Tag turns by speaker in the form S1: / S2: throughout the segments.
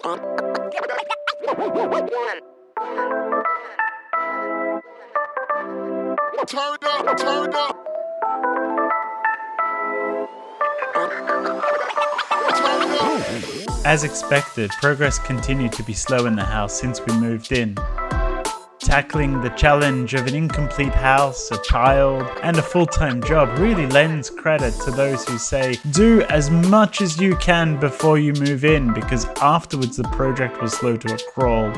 S1: Turn up.
S2: As expected, progress continued to be slow in the house since we moved in. Tackling the challenge of an incomplete house, a child, and a full-time job really lends credit to those who say, do as much as you can before you move in, because afterwards the project will slow to a crawl.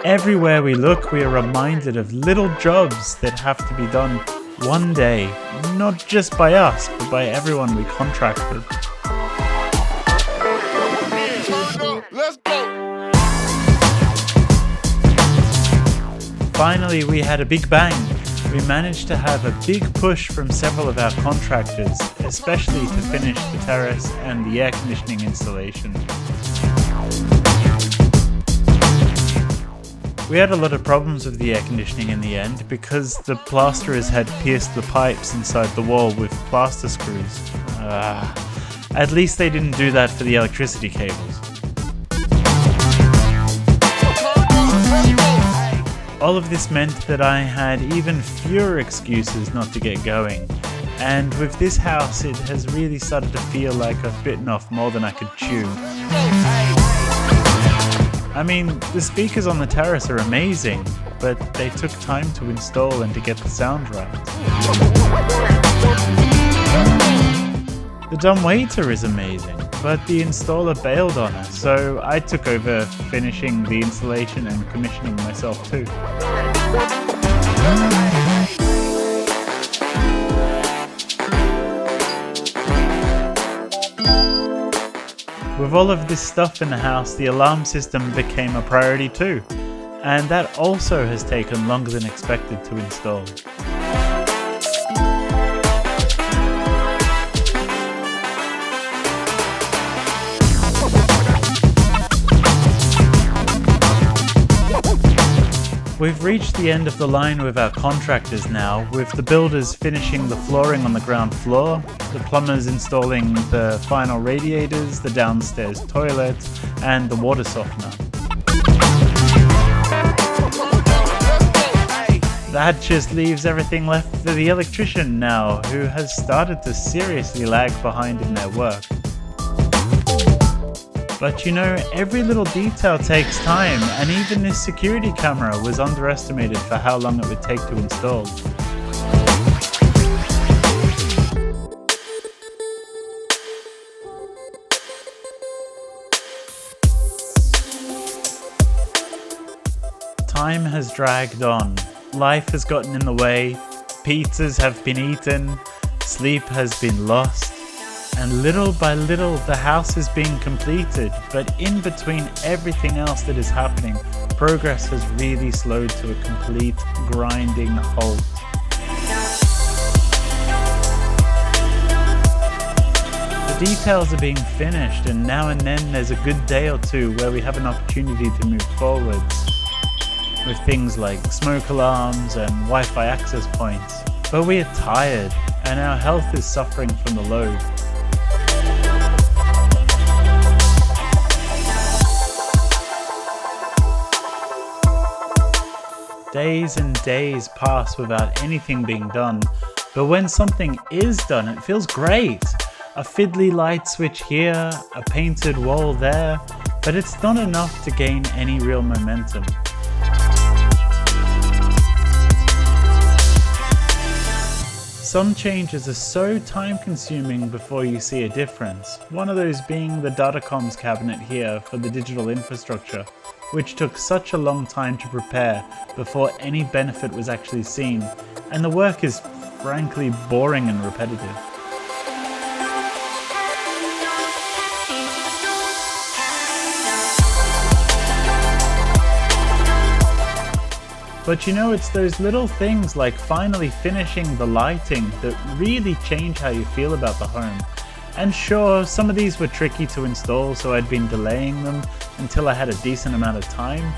S2: Everywhere we look, we are reminded of little jobs that have to be done one day, not just by us, but by everyone we contract with.
S1: Let's go.
S2: Finally, we had a big bang. We managed to have a big push from several of our contractors, especially to finish the terrace and the air conditioning installation. We had a lot of problems with the air conditioning in the end because the plasterers had pierced the pipes inside the wall with plaster screws. At least they didn't do that for the electricity cables. All of this meant that I had even fewer excuses not to get going. And with this house, it has really started to feel like I've bitten off more than I could chew. I mean, the speakers on the terrace are amazing, but they took time to install and to get the sound right. The dumbwaiter is amazing, but the installer bailed on us, so I took over finishing the installation and commissioning myself too. With all of this stuff in the house, the alarm system became a priority too, and that also has taken longer than expected to install. We've reached the end of the line with our contractors now, with the builders finishing the flooring on the ground floor, the plumbers installing the final radiators, the downstairs toilet, and the water softener. That just leaves everything left for the electrician now, who has started to seriously lag behind in their work. But you know, every little detail takes time, and even this security camera was underestimated for how long it would take to install. Time has dragged on, life has gotten in the way, pizzas have been eaten, sleep has been lost. And little by little, the house is being completed, but in between everything else that is happening, progress has really slowed to a complete grinding halt. The details are being finished, and now and then there's a good day or two where we have an opportunity to move forwards, with things like smoke alarms and Wi-Fi access points. But we are tired, and our health is suffering from the load. Days and days pass without anything being done, but when something is done, it feels great. A fiddly light switch here, a painted wall there, but it's not enough to gain any real momentum. Some changes are so time-consuming before you see a difference, one of those being the Datacomms cabinet here for the digital infrastructure, which took such a long time to prepare before any benefit was actually seen, and the work is frankly boring and repetitive. But you know, it's those little things like finally finishing the lighting that really change how you feel about the home. And sure, some of these were tricky to install, so I'd been delaying them until I had a decent amount of time,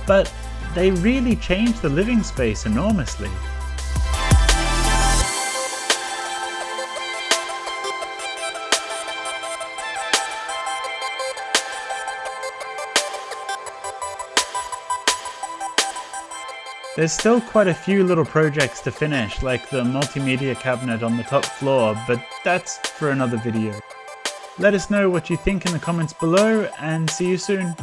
S2: but they really changed the living space enormously. There's still quite a few little projects to finish, like the multimedia cabinet on the top floor, but that's for another video. Let us know what you think in the comments below, and see you soon.